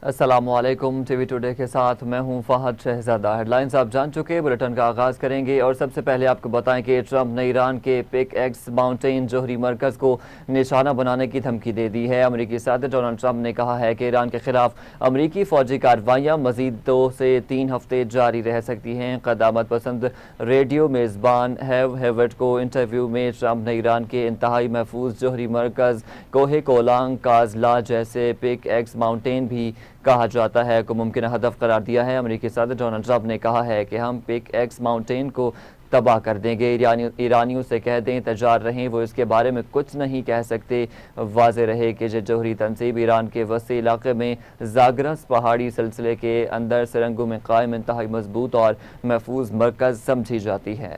السلام علیکم، T V today کے ساتھ میں ہوں فہد شہزادہ۔ ہیڈ لائنز آپ جان چکے، بلیٹن کا آغاز کریں گے اور سب سے پہلے آپ کو بتائیں کہ ٹرمپ نے ایران کے پک ایکس ماؤنٹین جوہری مرکز کو نشانہ بنانے کی دھمکی دے دی ہے۔ امریکی صدر ڈونلڈ ٹرمپ نے کہا ہے کہ ایران کے خلاف امریکی فوجی کارروائیاں مزید 2 سے 3 ہفتے جاری رہ سکتی ہیں۔ قدامت پسند ریڈیو میزبان ہیو ہیوٹ کو انٹرویو میں ٹرمپ نے ایران کے انتہائی محفوظ جوہری مرکز کوہ کولانگ کازلا جیسے پک ایکس ماؤنٹین بھی کہا جاتا ہے کو ممکنہ ہدف قرار دیا ہے۔ امریکی صدر ڈونلڈ ٹرمپ نے کہا ہے کہ ہم پک ایکس ماؤنٹین کو تباہ کر دیں گے۔ ایرانیوں سے کہہ دیں تیار رہیں، وہ اس کے بارے میں کچھ نہیں کہہ سکتے۔ واضح رہے کہ یہ جوہری تنصیب ایران کے وسیع علاقے میں زاگرس پہاڑی سلسلے کے اندر سرنگوں میں قائم انتہائی مضبوط اور محفوظ مرکز سمجھی جاتی ہے۔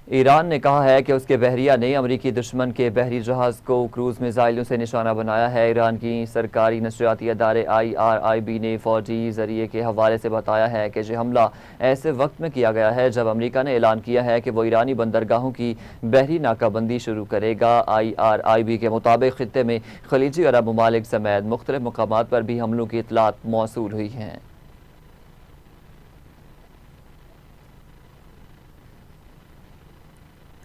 ایران نے کہا ہے کہ اس کے بحریہ نے امریکی دشمن کے بحری جہاز کو کروز میزائلوں سے نشانہ بنایا ہے۔ ایران کی سرکاری نشریاتی ادارے IRIB نے فوجی ذریعے کے حوالے سے بتایا ہے کہ یہ حملہ ایسے وقت میں کیا گیا ہے جب امریکہ نے اعلان کیا ہے کہ وہ ایرانی بندرگاہوں کی بحری ناکہ بندی شروع کرے گا۔ IRIB کے مطابق خطے میں خلیجی عرب ممالک سمیت مختلف مقامات پر بھی حملوں کی اطلاعات موصول ہوئی ہیں۔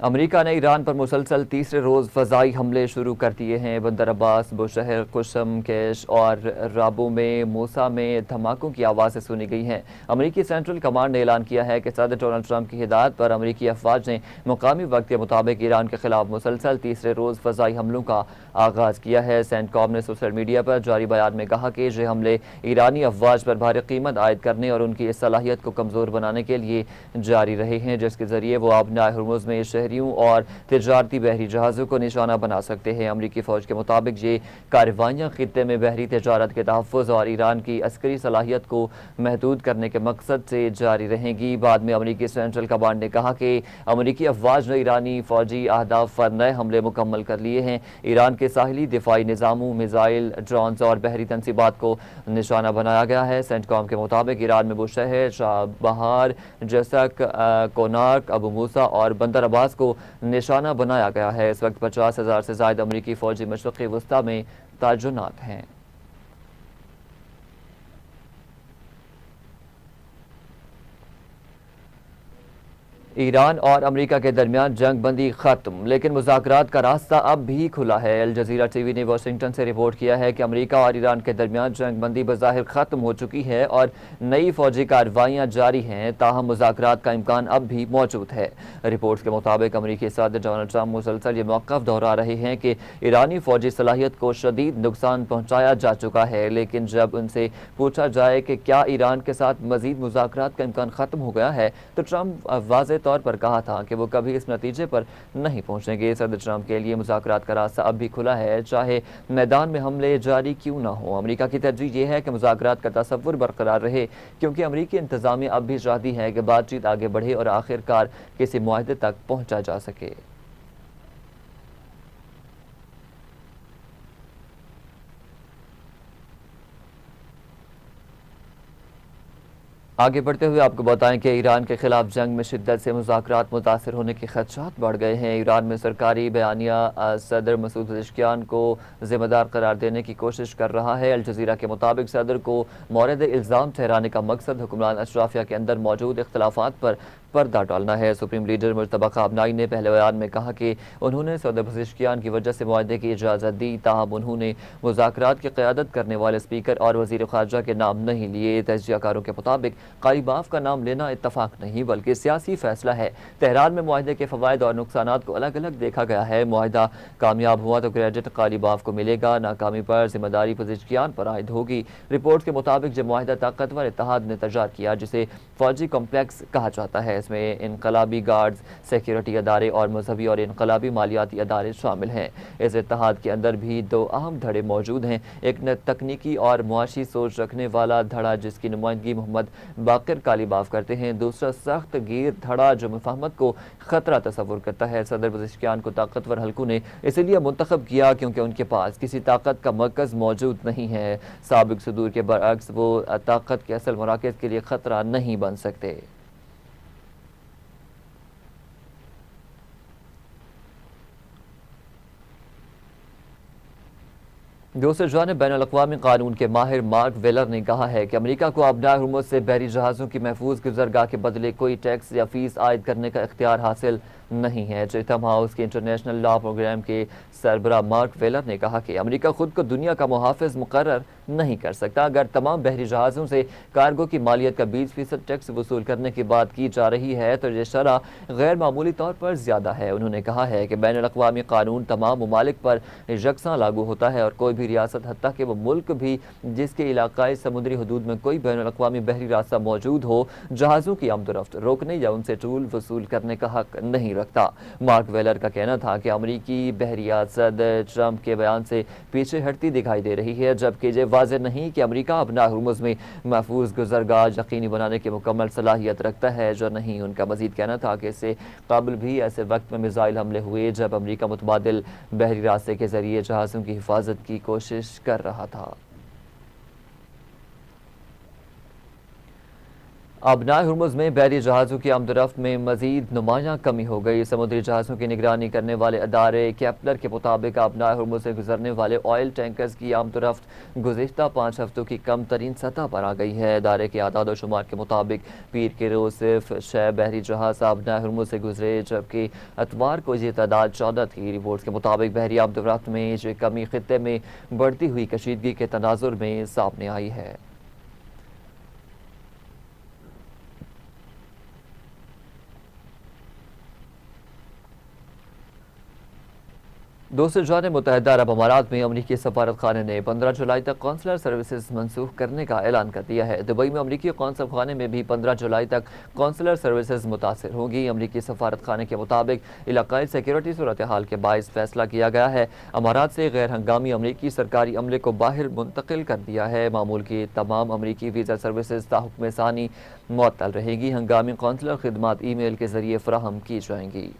امریکہ نے ایران پر مسلسل تیسرے روز فضائی حملے شروع کر دیے ہیں۔ بندر عباس، بوشہر، قشم کیش اور رابو میں موسا میں دھماکوں کی آوازیں سنی گئی ہیں۔ امریکی سینٹرل کمانڈ نے اعلان کیا ہے کہ صدر ڈونلڈ ٹرمپ کی ہدایت پر امریکی افواج نے مقامی وقت کے مطابق ایران کے خلاف مسلسل تیسرے روز فضائی حملوں کا آغاز کیا ہے۔ سینٹ کام نے سوشل میڈیا پر جاری بیان میں کہا کہ یہ حملے ایرانی افواج پر بھاری قیمت عائد کرنے اور ان کی صلاحیت کو کمزور بنانے کے لیے جاری رہے ہیں، جس کے ذریعے وہ آبنائے ہرمز میں اور تجارتی بحری جہازوں کو نشانہ بنا سکتے ہیں۔ امریکی فوج کے مطابق یہ کارروائیاں خطے میں بحری تجارت کے تحفظ اور ایران کی عسکری صلاحیت کو محدود کرنے کے مقصد سے جاری رہیں گی۔ بعد میں امریکی سینٹرل کمانڈ نے کہا کہ امریکی افواج نے ایرانی فوجی اہداف پر نئے حملے مکمل کر لیے ہیں۔ ایران کے ساحلی دفاعی نظاموں، میزائل، ڈرونز اور بحری تنصیبات کو نشانہ بنایا گیا ہے۔ سینٹ کام کے مطابق ایران میں بوشہر، چابہار، جسک، کونارک، ابو موسا اور بندر عباس کو نشانہ بنایا گیا ہے۔ اس وقت 50,000 سے زائد امریکی فوجی مشرقی وسطی میں تعینات ہیں۔ ایران اور امریکہ کے درمیان جنگ بندی ختم، لیکن مذاکرات کا راستہ اب بھی کھلا ہے۔ الجزیرہ ٹی وی نے واشنگٹن سے رپورٹ کیا ہے کہ امریکہ اور ایران کے درمیان جنگ بندی بظاہر ختم ہو چکی ہے اور نئی فوجی کارروائیاں جاری ہیں، تاہم مذاکرات کا امکان اب بھی موجود ہے۔ رپورٹس کے مطابق امریکی صدر ڈونلڈ ٹرمپ مسلسل یہ موقف دہرا رہے ہیں کہ ایرانی فوجی صلاحیت کو شدید نقصان پہنچایا جا چکا ہے، لیکن جب ان سے پوچھا جائے کہ کیا ایران کے ساتھ مزید مذاکرات کا امکان ختم ہو گیا ہے تو ٹرمپ واضح طور پر کہا تھا کہ وہ کبھی اس نتیجے پر نہیں پہنچیں گے۔ صدر ٹرمپ کے لیے مذاکرات کا راستہ اب بھی کھلا ہے، چاہے میدان میں حملے جاری کیوں نہ ہوں۔ امریکہ کی ترجیح یہ ہے کہ مذاکرات کا تصور برقرار رہے، کیونکہ امریکی انتظامیہ اب بھی چاہتی ہے کہ بات چیت آگے بڑھے اور آخر کار کسی معاہدے تک پہنچا جا سکے۔ آگے بڑھتے ہوئے آپ کو بتائیں کہ ایران کے خلاف جنگ میں شدت سے مذاکرات متاثر ہونے کے خدشات بڑھ گئے ہیں۔ ایران میں سرکاری بیانیہ صدر مسعود پزشکیان کو ذمہ دار قرار دینے کی کوشش کر رہا ہے۔ الجزیرہ کے مطابق صدر کو مورد الزام ٹھہرانے کا مقصد حکمران اشرافیہ کے اندر موجود اختلافات پر پردہ ڈالنا ہے۔ سپریم لیڈر مجتبیٰ خامنائی نے پہلے بیان میں کہا کہ انہوں نے صدر پزشکیان کی وجہ سے معاہدے کی اجازت دی، تاہم انہوں نے مذاکرات کی قیادت کرنے والے اسپیکر اور وزیر خارجہ کے نام نہیں لیے۔ تجزیہ کاروں کے مطابق قاری باف کا نام لینا اتفاق نہیں بلکہ سیاسی فیصلہ ہے۔ تہران میں معاہدے کے فوائد اور نقصانات کو الگ الگ دیکھا گیا ہے۔ معاہدہ کامیاب ہوا تو کریڈٹ قاری باف کو ملے گا، ناکامی پر ذمہ داری پزشکیان پر عائد ہوگی۔ رپورٹ کے مطابق یہ معاہدہ طاقتور اتحاد نے تیار کیا جسے فوجی کمپلیکس کہا جاتا ہے۔ اس میں انقلابی گارڈز، سیکیورٹی ادارے اور مذہبی اور انقلابی مالیاتی ادارے شامل ہیں۔ اس اتحاد کے اندر بھی 2 اہم دھڑے موجود ہیں، ایک تکنیکی اور معاشی سوچ رکھنے والا دھڑا جس کی نمائندگی محمد باقر کالیباف کرتے ہیں، دوسرا سخت گیر دھڑا جو مفاہمت کو خطرہ تصور کرتا ہے۔ صدر پزشکیان کو طاقتور حلقوں نے اسی لیے منتخب کیا کیونکہ ان کے پاس کسی طاقت کا مرکز موجود نہیں ہے۔ سابق صدور کے برعکس وہ طاقت کے اصل مراکز کے لیے خطرہ نہیں بن سکتے۔ دوسری جانب بین الاقوامی قانون کے ماہر مارک ویلر نے کہا ہے کہ امریکہ کو ابنائے ہرمز سے بحری جہازوں کی محفوظ گزرگاہ کے بدلے کوئی ٹیکس یا فیس عائد کرنے کا اختیار حاصل نہیں ہے۔ چیتھم ہاؤس کے انٹرنیشنل لا پروگرام کے سربراہ مارک ویلر نے کہا کہ امریکہ خود کو دنیا کا محافظ مقرر نہیں کر سکتا۔ اگر تمام بحری جہازوں سے کارگو کی مالیت کا 20% ٹیکس وصول کرنے کی بات کی جا رہی ہے تو یہ شرح غیر معمولی طور پر زیادہ ہے۔ انہوں نے کہا ہے کہ بین الاقوامی قانون تمام ممالک پر یکساں لاگو ہوتا ہے اور کوئی بھی ریاست حتیٰ کہ وہ ملک بھی جس کے علاقائی سمندری حدود میں کوئی بین الاقوامی بحری راستہ موجود ہو، جہازوں کی آمد و رفت روکنے یا ان سے ٹول وصول کرنے کا حق نہیں رکھتا۔ مارک ویلر کا کہنا تھا کہ امریکی بحریات صدر ٹرمپ کے بیان سے پیچھے ہٹتی دکھائی دے رہی ہے، جبکہ یہ واضح نہیں کہ امریکہ ابنائے ہرمز میں محفوظ گزرگاہ یقینی بنانے کی مکمل صلاحیت رکھتا ہے جو نہیں۔ ان کا مزید کہنا تھا کہ اس سے قبل بھی ایسے وقت میں میزائل حملے ہوئے جب امریکہ متبادل بحری راستے کے ذریعے جہازوں کی حفاظت کی کوشش کر رہا تھا۔ ابنائے ہرمز میں بحری جہازوں کی آمد و رفت میں مزید نمایاں کمی ہو گئی۔ سمندری جہازوں کی نگرانی کرنے والے ادارے کیپلر کے مطابق ابنائے ہرمز سے گزرنے والے آئل ٹینکرز کی آمد و رفت گزشتہ 5 ہفتوں کی کم ترین سطح پر آ گئی ہے۔ ادارے کے اعداد و شمار کے مطابق پیر کے روز صرف 6 بحری جہاز ابنائے ہرمز سے گزرے، جبکہ اتوار کو یہ تعداد 14 تھی۔ رپورٹس کے مطابق بحری آمد و رفت میں یہ کمی خطے میں بڑھتی ہوئی کشیدگی کے تناظر میں سامنے آئی ہے۔ دوسری جانب متحدہ عرب امارات میں امریکی سفارت خانے نے 15 جولائی تک قونصلر سروسز منسوخ کرنے کا اعلان کر دیا ہے۔ دبئی میں امریکی قونصل خانے میں بھی 15 جولائی تک قونصلر سروسز متاثر ہوں گی۔ امریکی سفارت خانے کے مطابق علاقائی سیکیورٹی صورتحال کے باعث فیصلہ کیا گیا ہے۔ امارات سے غیر ہنگامی امریکی سرکاری عملے کو باہر منتقل کر دیا ہے۔ معمول کی تمام امریکی ویزا سروسز تا حکم ثانی معطل رہے گی۔ ہنگامی قونصلر خدمات ای میل کے ذریعے فراہم کی جائیں گی۔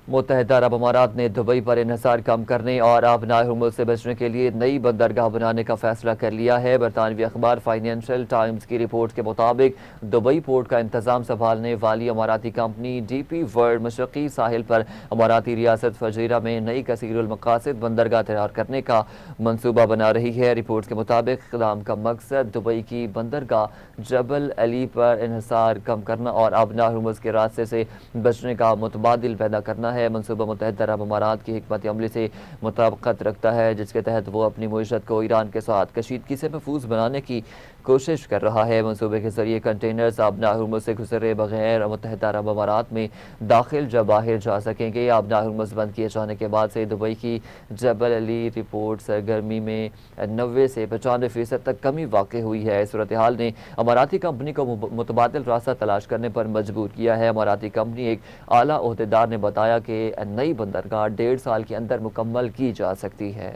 متحدہ عرب امارات نے دبئی پر انحصار کم کرنے اور ابنائے ہرمز سے بچنے کے لیے نئی بندرگاہ بنانے کا فیصلہ کر لیا ہے۔ برطانوی اخبار فائنینشل ٹائمز کی رپورٹ کے مطابق دبئی پورٹ کا انتظام سنبھالنے والی اماراتی کمپنی ڈی پی ورلڈ مشرقی ساحل پر اماراتی ریاست فجیرہ میں نئی کثیر المقاصد بندرگاہ تیار کرنے کا منصوبہ بنا رہی ہے۔ رپورٹ کے مطابق اقدام کا مقصد دبئی کی بندرگاہ جبل علی پر انحصار کم کرنا اور ابنائے ہرمز کے راستے سے بچنے کا متبادل پیدا کرنا ہے۔ منصوبہ متحدہ عرب امارات کی حکمت عملی سے مطابقت رکھتا ہے، جس کے تحت وہ اپنی معیشت کو ایران کے ساتھ کشیدگی سے محفوظ بنانے کی کوشش کر رہا ہے۔ منصوبے کے ذریعے کنٹینرز ابنائے ہرمز سے گزرے بغیر متحدہ عرب امارات میں داخل یا باہر جا سکیں گے۔ ابنائے ہرمز بند کیے جانے کے بعد سے دبئی کی جبل علی رپورٹ سرگرمی میں 90 سے 95% تک کمی واقع ہوئی ہے۔ اس صورتحال نے اماراتی کمپنی کو متبادل راستہ تلاش کرنے پر مجبور کیا ہے۔ اماراتی کمپنی ایک اعلیٰ عہدیدار نے بتایا کہ نئی بندرگاہ 1.5 سال کے اندر مکمل کی جا سکتی ہے۔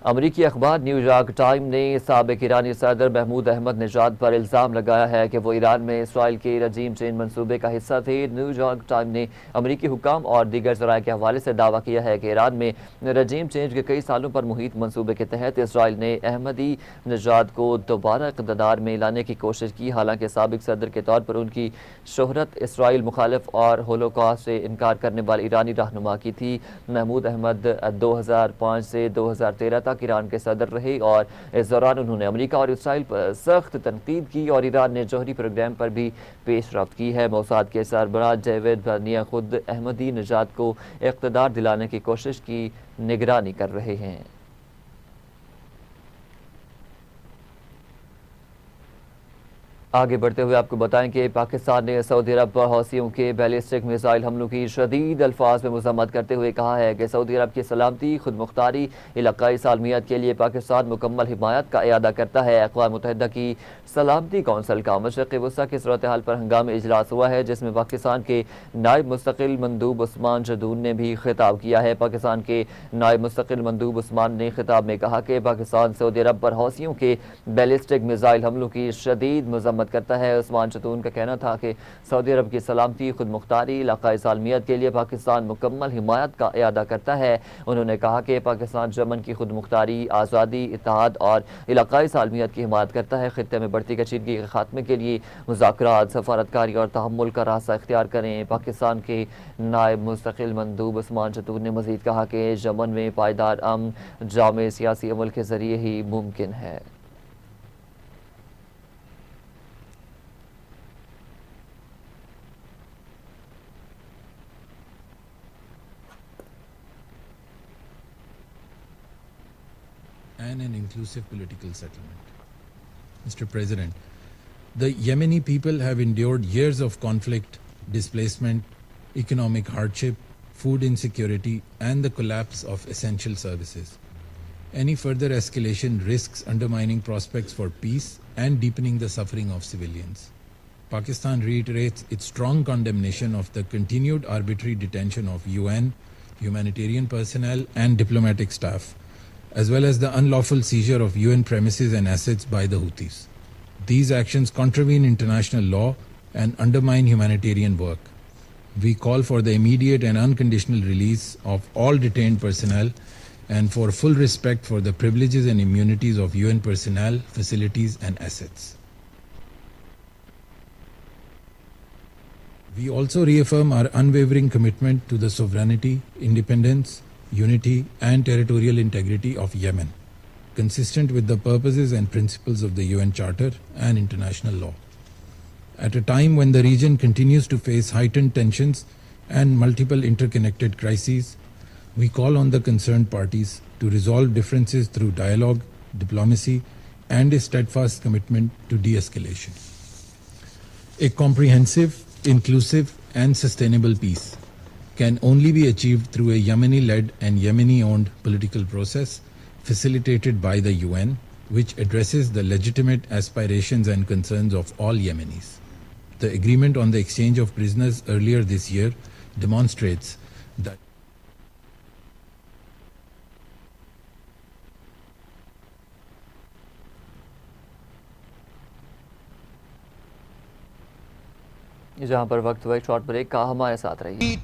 امریکی اخبار نیو یارک ٹائم نے سابق ایرانی صدر محمود احمد نژاد پر الزام لگایا ہے کہ وہ ایران میں اسرائیل کے رجیم چینج منصوبے کا حصہ تھے۔ نیو یارک ٹائم نے امریکی حکام اور دیگر ذرائع کے حوالے سے دعویٰ کیا ہے کہ ایران میں رجیم چینج کے کئی سالوں پر محیط منصوبے کے تحت اسرائیل نے احمدی نژاد کو دوبارہ اقتدار میں لانے کی کوشش کی، حالانکہ سابق صدر کے طور پر ان کی شہرت اسرائیل مخالف اور ہولوکاسٹ سے انکار کرنے والے ایرانی رہنما کی تھی۔ محمود احمد 2005 سے 2013 تک ایران کے صدر رہے اور اس دوران انہوں نے امریکہ اور اسرائیل پر سخت تنقید کی اور ایران نے جوہری پروگرام پر بھی پیش رفت کی ہے۔ موساد کے سربراہ ڈیوڈ برنیا خود احمدی نژاد کو اقتدار دلانے کی کوشش کی نگرانی کر رہے ہیں۔ آگے بڑھتے ہوئے آپ کو بتائیں کہ پاکستان نے سعودی عرب پر حوثیوں کے بیلسٹک میزائل حملوں کی شدید الفاظ میں مذمت کرتے ہوئے کہا ہے کہ سعودی عرب کی سلامتی، خود مختاری، علاقائی سالمیت کے لیے پاکستان مکمل حمایت کا اعادہ کرتا ہے۔ اقوام متحدہ کی سلامتی کونسل کا مشرق وسطیٰ کی صورتحال پر ہنگامی اجلاس ہوا ہے، جس میں پاکستان کے نائب مستقل مندوب عثمان جدون نے بھی خطاب کیا ہے۔ پاکستان کے نائب مستقل مندوب عثمان نے خطاب میں کہا کہ پاکستان سعودی عرب پر حوثیوں کے بیلسٹک میزائل حملوں کی شدید مذمت مذمت کرتا ہے۔ عثمان شتون کا کہنا تھا کہ سعودی عرب کی سلامتی، خود مختاری، علاقائی سالمیت کے لیے پاکستان مکمل حمایت کا اعادہ کرتا ہے۔ انہوں نے کہا کہ پاکستان یمن کی خود مختاری، آزادی، اتحاد اور علاقائی سالمیت کی حمایت کرتا ہے۔ خطے میں بڑھتی کشیدگی کے خاتمے کے لیے مذاکرات، سفارتکاری اور تحمل کا راستہ اختیار کریں۔ پاکستان کے نائب مستقل مندوب عثمان شتون نے مزید کہا کہ یمن میں پائیدار امن جامع سیاسی عمل کے ذریعے ہی ممکن ہے۔ And an inclusive political settlement. Mr. President, the Yemeni people have endured years of conflict, displacement, economic hardship, food insecurity, and the collapse of essential services. Any further escalation risks undermining prospects for peace and deepening the suffering of civilians. Pakistan reiterates its strong condemnation of the continued arbitrary detention of UN, humanitarian personnel, and diplomatic staff, as well as the unlawful seizure of UN premises and assets by the Houthis. These actions contravene international law and undermine humanitarian work. We call for the immediate and unconditional release of all detained personnel and for full respect for the privileges and immunities of UN personnel, facilities, and assets. We also reaffirm our unwavering commitment to the sovereignty, independence, unity, and territorial integrity of Yemen, consistent with the purposes and principles of the UN Charter and international law. At a time when the region continues to face heightened tensions and multiple interconnected crises, we call on the concerned parties to resolve differences through dialogue, diplomacy, and a steadfast commitment to de-escalation. A comprehensive, inclusive, and sustainable peace can only be achieved through a Yemeni-led and Yemeni-owned political process facilitated by the UN, which addresses the legitimate aspirations and concerns of all Yemenis. The agreement on the exchange of prisoners earlier this year demonstrates that جہاں پر وقت ہوا ایک short break کا، ہمارے ساتھ رہیے۔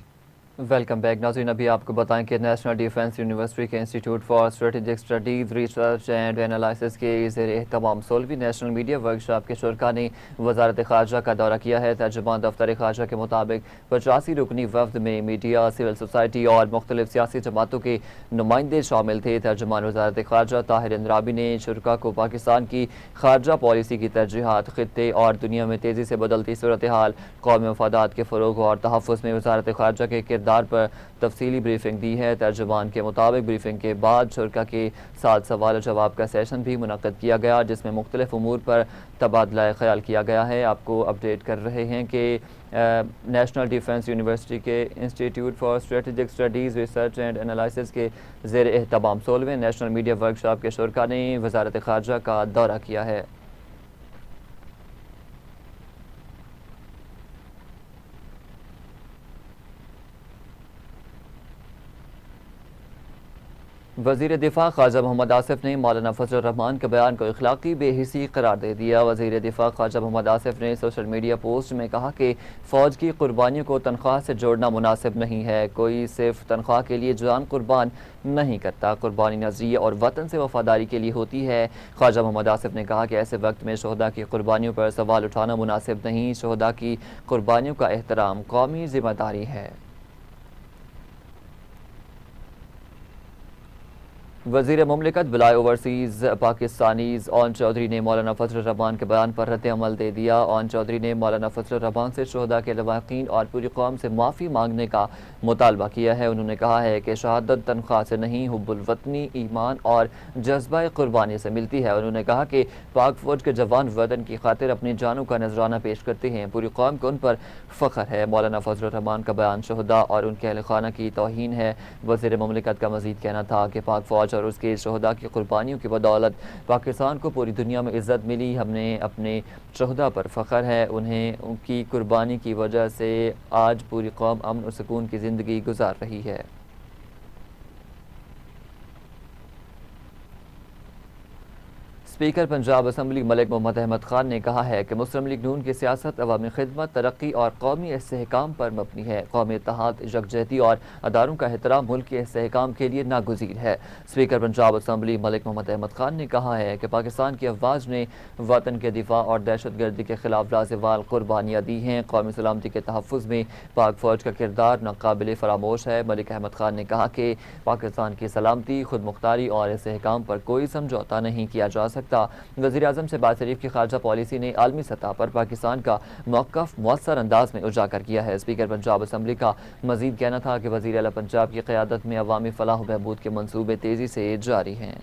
Welcome back ناظرین، ابھی آپ کو بتائیں کہ نیشنل ڈیفنس یونیورسٹی کے institute for strategic studies, research and analysis کے زیر اہتمام 16ویں نیشنل میڈیا ورکشاپ کے شرکاء نے وزارت خارجہ کا دورہ کیا ہے۔ ترجمان دفتر خارجہ کے مطابق 85 رکنی وفد میں میڈیا، سول سوسائٹی اور مختلف سیاسی جماعتوں کے نمائندے شامل تھے۔ ترجمان وزارت خارجہ طاہر اندرابی نے شرکاء کو پاکستان کی خارجہ پالیسی کی ترجیحات، خطے اور دنیا میں تیزی سے بدلتی صورتحال، قومی مفادات کے فروغ اور تحفظ میں وزارت خارجہ کے کردار پر تفصیلی بریفنگ دی ہے۔ ترجمان کے مطابق بریفنگ کے بعد شرکاء کے ساتھ سوال و جواب کا سیشن بھی منعقد کیا گیا، جس میں مختلف امور پر تبادلہ خیال کیا گیا ہے۔ آپ کو اپڈیٹ کر رہے ہیں کہ نیشنل ڈیفنس یونیورسٹی کے institute for strategic studies, research and analysis کے زیر اہتمام 16ویں نیشنل میڈیا ورکشاپ کے شرکاء نے وزارت خارجہ کا دورہ کیا ہے۔ وزیر دفاع خواجہ محمد آصف نے مولانا فضل الرحمان کے بیان کو اخلاقی بے حسی قرار دے دیا۔ وزیر دفاع خواجہ محمد آصف نے سوشل میڈیا پوسٹ میں کہا کہ فوج کی قربانیوں کو تنخواہ سے جوڑنا مناسب نہیں ہے۔ کوئی صرف تنخواہ کے لیے جان قربان نہیں کرتا، قربانی نظریے اور وطن سے وفاداری کے لیے ہوتی ہے۔ خواجہ محمد آصف نے کہا کہ ایسے وقت میں شہداء کی قربانیوں پر سوال اٹھانا مناسب نہیں۔ شہداء کی قربانیوں کا احترام قومی ذمہ داری ہے۔ وزیر مملکت بلائے اوورسیز پاکستانیز اون چودھری نے مولانا فضل الرحمان کے بیان پر رد عمل دے دیا۔ اون چودھری نے مولانا فضل الرحمان سے شہداء کے لواحقین اور پوری قوم سے معافی مانگنے کا مطالبہ کیا ہے۔ انہوں نے کہا ہے کہ شہادت تنخواہ سے نہیں، حب الوطنی، ایمان اور جذبہ قربانی سے ملتی ہے۔ انہوں نے کہا کہ پاک فوج کے جوان وطن کی خاطر اپنی جانوں کا نذرانہ پیش کرتے ہیں، پوری قوم کو ان پر فخر ہے۔ مولانا فضل الرحمان کا بیان شہداء اور ان کے اہل خانہ کی توہین ہے۔ وزیر مملکت کا مزید کہنا تھا کہ پاک فوج اور اس کے شہداء کی قربانیوں کی بدولت پاکستان کو پوری دنیا میں عزت ملی۔ ہم نے اپنے شہداء پر فخر ہے، انہیں ان کی قربانی کی وجہ سے آج پوری قوم امن اور سکون کی زندگی گزار رہی ہے۔ اسپیکر پنجاب اسمبلی ملک محمد احمد خان نے کہا ہے کہ مسلم لیگ نون کی سیاست عوامی خدمت، ترقی اور قومی استحکام پر مبنی ہے۔ قومی اتحاد، یکجہتی اور اداروں کا احترام ملک کے استحکام کے لیے ناگزیر ہے۔ اسپیکر پنجاب اسمبلی ملک محمد احمد خان نے کہا ہے کہ پاکستان کی افواج نے وطن کے دفاع اور دہشت گردی کے خلاف لازوال قربانیاں دی ہیں۔ قومی سلامتی کے تحفظ میں پاک فوج کا کردار ناقابل فراموش ہے۔ ملک احمد خان نے کہا کہ پاکستان کی سلامتی، خود مختاری اور استحکام پر کوئی سمجھوتہ نہیں کیا جا سکتا۔ وزیر اعظم شہباز شریف کی خارجہ پالیسی نے عالمی سطح پر پاکستان کا موقف مؤثر انداز میں اجاگر کیا ہے۔ اسپیکر پنجاب اسمبلی کا مزید کہنا تھا کہ وزیر اعلیٰ پنجاب کی قیادت میں عوامی فلاح و بہبود کے منصوبے تیزی سے جاری ہیں۔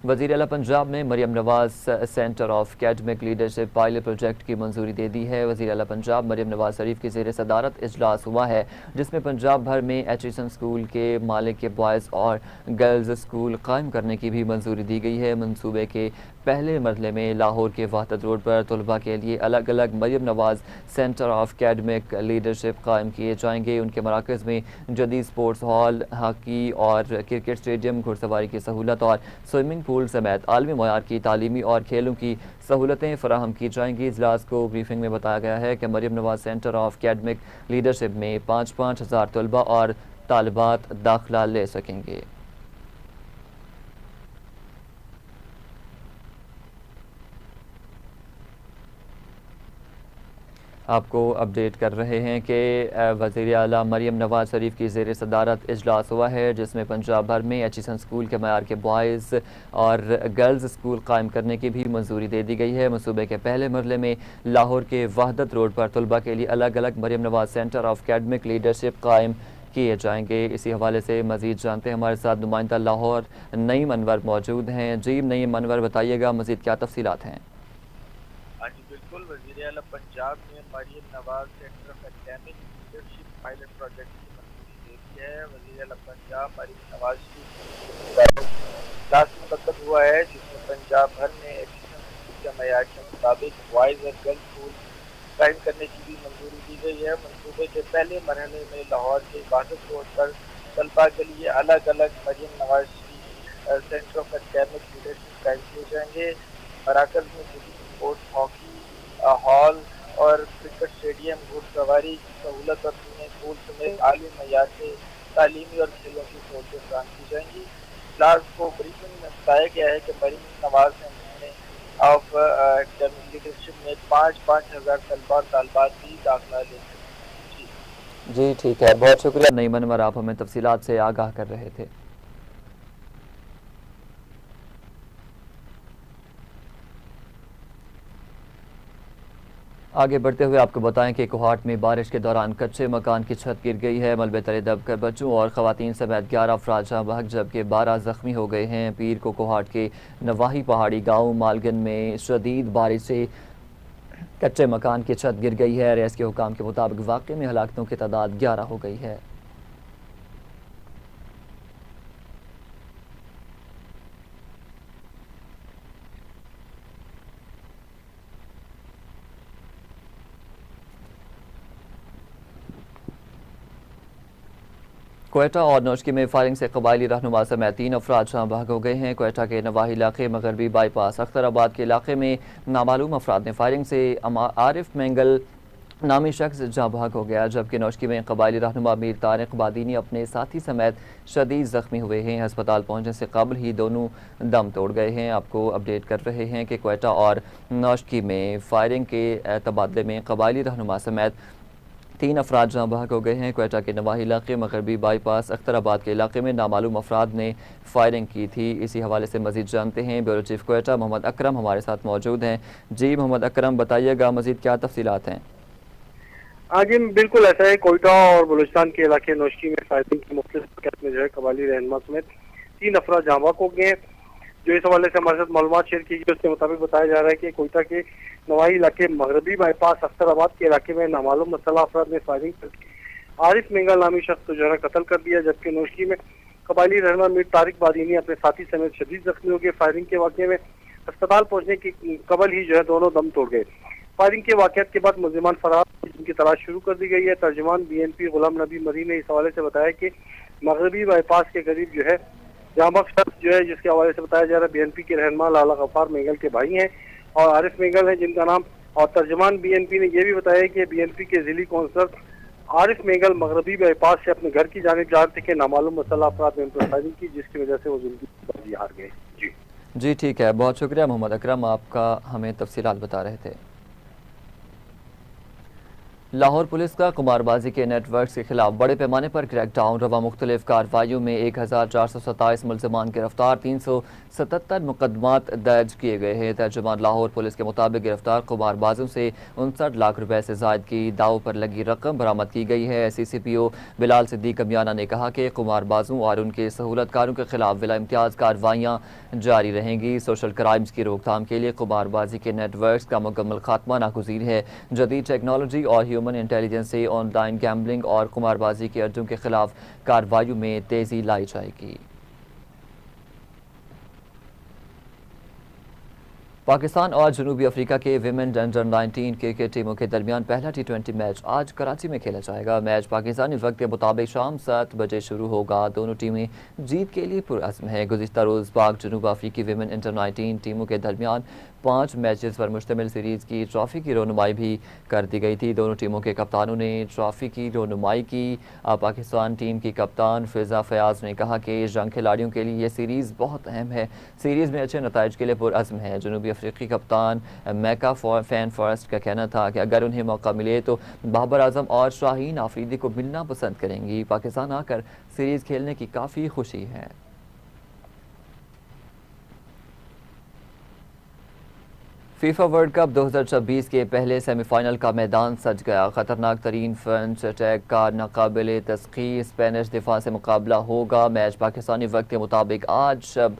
وزیر اعلیٰ پنجاب نے Maryam Nawaz centre of academic leadership pilot project کی منظوری دے دی ہے۔ وزیر اعلیٰ پنجاب مریم نواز شریف کی زیر صدارت اجلاس ہوا ہے، جس میں پنجاب بھر میں ایچیسن اسکول کے مالک کے بوائز اور گرلز اسکول قائم کرنے کی بھی منظوری دی گئی ہے۔ منصوبے کے پہلے مرحلے میں لاہور کے وحدت روڈ پر طلباء کے لیے الگ الگ مریم Nawaz centre of academic leadership قائم کیے جائیں گے۔ ان کے مراکز میں جدید سپورٹس ہال، ہاکی اور کرکٹ اسٹیڈیم، گھڑ سواری کی سہولت اور سوئمنگ پول سمیت عالمی معیار کی تعلیمی اور کھیلوں کی سہولتیں فراہم کی جائیں گی۔ اجلاس کو بریفنگ میں بتایا گیا ہے کہ مریم Nawaz centre of academic leadership میں 5,000 طلباء اور طالبات داخلہ لے سکیں گے۔ آپ کو اپڈیٹ کر رہے ہیں کہ وزیر اعلیٰ مریم نواز شریف کی زیر صدارت اجلاس ہوا ہے، جس میں پنجاب بھر میں ایچیسن اسکول کے معیار کے بوائز اور گرلز اسکول قائم کرنے کی بھی منظوری دے دی گئی ہے۔ منصوبے کے پہلے مرحلے میں لاہور کے وحدت روڈ پر طلباء کے لیے الگ الگ مریم Nawaz centre of academic leadership قائم کیے جائیں گے۔ اسی حوالے سے مزید جانتے ہیں، ہمارے ساتھ نمائندہ لاہور نعیم انور موجود ہیں۔ جی نعیم انور، بتائیے گا مزید کیا تفصیلات ہیں؟ ہاں جی بالکل، وزیر اعلیٰ پنجاب نے Maryam Nawaz centre of academic leadership pilot project کی منظوری دے دی ہے۔ وزیر اعلیٰ پنجاب مریم نواز کی اجلاس منعقد ہوا ہے، جس میں پنجاب بھر میں ایجوکیشن اسکول کے معیار کے مطابق بوائز اور گرلز اسکول قائم کرنے کی بھی منظوری دی گئی ہے۔ منصوبے کے پہلے مرحلے میں لاہور کے وحدت روڈ پر طلباء کے لیے الگ الگ مریم Nawaz centre of academic leadership قائم کیے جائیں گے۔ مراکز میں سپورٹس ہاکی ہال اور کرکٹ اسٹیڈیم، گھڑ سواری کی سہولت اور سوئمنگ پول سمیت عالمی معیار کے تعلیمی اور کھیلوں کی سہولتیں فراہم کی جائیں گی۔ اجلاس کو بریفنگ میں بتایا گیا ہے کہ Maryam Nawaz of academic leadership میں 5,000 طلباء اور طالبات بھی داخلہ لے سکتے ہیں۔ جی ٹھیک ہے، بہت شکریہ نعیم انور، آپ ہمیں تفصیلات سے آگاہ کر رہے تھے۔ آگے بڑھتے ہوئے آپ کو بتائیں کہ کوہاٹ میں بارش کے دوران کچے مکان کی چھت گر گئی ہے۔ ملبے تلے دب کر بچوں اور خواتین سمیت 11 افراد جاں بحق جبکہ 12 زخمی ہو گئے ہیں۔ پیر کو کوہاٹ کے نواحی پہاڑی گاؤں مالگن میں شدید بارش سے کچے مکان کی چھت گر گئی ہے۔ ریاست کے حکام کے مطابق واقعے میں ہلاکتوں کی تعداد 11 ہو گئی ہے۔ کوئٹہ اور نوشکی میں فائرنگ سے قبائلی رہنما سمیت 3 افراد جاں بحق ہو گئے ہیں۔ کوئٹہ کے نواحی علاقے مغربی بائی پاس اختر آباد کے علاقے میں نامعلوم افراد نے فائرنگ سے عارف مینگل نامی شخص جاں بحق ہو گیا، جبکہ نوشکی میں قبائلی رہنما میر طارق بادینی اپنے ساتھی سمیت شدید زخمی ہوئے ہیں۔ ہسپتال پہنچنے سے قبل ہی دونوں دم توڑ گئے ہیں۔ آپ کو اپڈیٹ کر رہے ہیں کہ کوئٹہ اور نوشکی میں فائرنگ کے تبادلے میں قبائلی رہنما سمیت 3 افراد جاں بحق ہو گئے ہیں۔ کوئٹہ کے نواحی علاقے مغربی بائی پاس اختر آباد کے علاقے میں نامعلوم افراد نے فائرنگ کی تھی۔ اسی حوالے سے مزید جانتے ہیں، بیورو چیف کوئٹہ محمد اکرم ہمارے ساتھ موجود ہیں۔ جی محمد اکرم، بتائیے گا مزید کیا تفصیلات ہیں؟ ہاں جی بالکل ایسا ہے، کوئٹہ اور بلوچستان کے علاقے نوشکی میں فائرنگ کی مختلف واقعات میں جو ہے قبائلی رہنما سمیت 3 افراد جاں بحق ہو گئے ہیں۔ جو اس حوالے سے ہمارے ساتھ معلومات شیئر کی گئی، اس کے مطابق بتایا جا رہا ہے کہ کوئٹہ کے نواحی علاقے مغربی بائی پاس اختر آباد کے علاقے میں نامعلوم مسلح افراد نے فائرنگ کر کے عارف مینگل نامی شخص کو جو ہے قتل کر دیا، جبکہ نوشکی میں قبائلی رہنما میر طارق بادینی اپنے ساتھی سمیت شدید زخمی ہو گئے۔ فائرنگ کے واقعے میں اسپتال پہنچنے کی قبل ہی جو ہے دونوں دم توڑ گئے۔ فائرنگ کے واقعات کے بعد ملزمان فرار، جن کی تلاش شروع کر دی گئی ہے۔ ترجمان BNP غلام نبی مری نے اس حوالے سے بتایا کہ مغربی بائی پاس کے قریب جو ہے جہاں بخش شخص جو ہے جس کے حوالے سے بتایا جا رہا ہے BNP کے رہنما لالا غفار مینگل کے بھائی ہیں اور عارف مینگل ہیں جن کا نام، اور ترجمان BNP نے یہ بھی بتایا کہ BNP کے ضلعی کونسلر عارف مینگل مغربی بائی پاس سے اپنے گھر کی جانب جا رہے تھے کہ نامعلوم مسلح افراد نے ان پر فائرنگ کی جس کی وجہ سے وہ زندگی بازی ہار گئے۔ جی ٹھیک ہے، بہت شکریہ محمد اکرم، آپ کا ہمیں تفصیلات بتا رہے تھے۔ لاہور پولیس کا قمار بازی کے نیٹ ورکس کے خلاف بڑے پیمانے پر کریک ڈاؤن، رواں مختلف کارروائیوں میں 1427 ملزمان گرفتار، 377 مقدمات درج کیے گئے ہیں۔ ترجمان لاہور پولیس کے مطابق گرفتار قمار بازوں سے 59 لاکھ روپے سے زائد کی داؤ پر لگی رقم برآمد کی گئی ہے۔ CCPO بلال صدیق کمیانہ نے کہا کہ قمار بازوں اور ان کے سہولت کاروں کے خلاف بلا امتیاز کارروائیاں جاری رہیں گی۔ سوشل کرائمز کی روک تھام کے لیے قمار بازی کے نیٹ ورکس کا مکمل خاتمہ ناگزیر ہے۔ جدید ٹیکنالوجی اور ہیومن انٹیلیجنس سے آن لائن گیمبلنگ اور قمار بازی کے اڈوں کے خلاف کارروائیوں میں تیزی لائی جائے گی۔ پاکستان اور جنوبی افریقہ کے ویمن انڈر 19 کرکٹ ٹیموں کے درمیان پہلا T20 میچ آج کراچی میں کھیلا جائے گا۔ میچ پاکستانی وقت کے مطابق شام 7 بجے شروع ہوگا۔ دونوں ٹیمیں جیت کے لیے پرعزم ہیں۔ گزشتہ روز پاک جنوب افریقی ویمن انڈر 19 ٹیموں کے درمیان 5 میچز پر مشتمل سیریز کی ٹرافی کی رونمائی بھی کر دی گئی تھی۔ دونوں ٹیموں کے کپتانوں نے ٹرافی کی رونمائی کی۔ پاکستان ٹیم کی کپتان فضا فیاض نے کہا کہ ینگ کھلاڑیوں کے لیے یہ سیریز بہت اہم ہے، سیریز میں اچھے نتائج کے لیے پرعزم ہے۔ جنوبی افریقی کپتان میکا فین فارسٹ کا کہنا تھا کہ اگر انہیں موقع ملے تو بابر اعظم اور شاہین آفریدی کو ملنا پسند کریں گی۔ پاکستان آ کر سیریز کھیلنے کی کافی خوشی ہے۔ فیفا ورلڈ کپ 2026 کے پہلے سیمی فائنل کا میدان سج گیا۔ خطرناک ترین فرنچ اٹیک کا ناقابل تسخیر اسپینش دفاع سے مقابلہ ہوگا۔ میچ پاکستانی وقت کے مطابق آج شب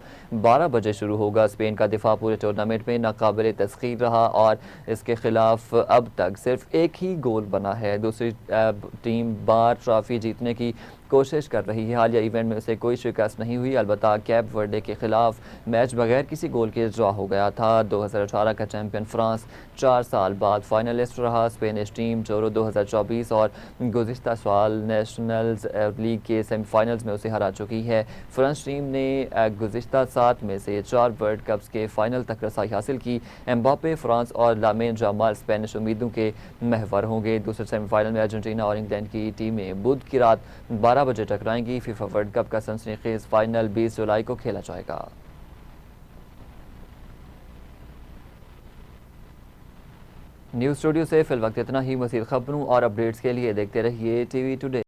12 بجے شروع ہوگا۔ اسپین کا دفاع پورے ٹورنامنٹ میں ناقابل تسخیر رہا اور اس کے خلاف اب تک صرف ایک ہی گول بنا ہے۔ دوسری ٹیم بار ٹرافی جیتنے کی کوشش کر رہی ہے۔ حالیہ ایونٹ میں اسے کوئی شکست نہیں ہوئی، البتہ کیپ ورڈے کے خلاف میچ بغیر کسی گول کے ڈرا ہو گیا تھا۔ 2018 کا چیمپئن فرانس 4 سال بعد فائنلسٹ رہا۔ اسپینش ٹیم یورو 2024 اور گزشتہ سال نیشنلز لیگ کے سیمی فائنلز میں اسے ہرا چکی ہے۔ فرانس ٹیم نے گزشتہ 7 میں سے 4 ورلڈ کپس کے فائنل تک رسائی حاصل کی۔ امباپے، فرانس اور لامین یامال اسپینش امیدوں کے محور ہوں گے۔ دوسرے سیمی فائنل میں ارجنٹینا اور انگلینڈ کی ٹیمیں بدھ کی رات 12 بجے ٹکرائیں گی۔ فیفا ورلڈ کپ کا سنسنی خیز فائنل 20 جولائی کو کھیلا جائے گا۔ نیوز اسٹوڈیو سے فی الوقت اتنا ہی۔ مزید خبروں اور اپڈیٹس کے لیے دیکھتے رہیے TV ٹوڈے۔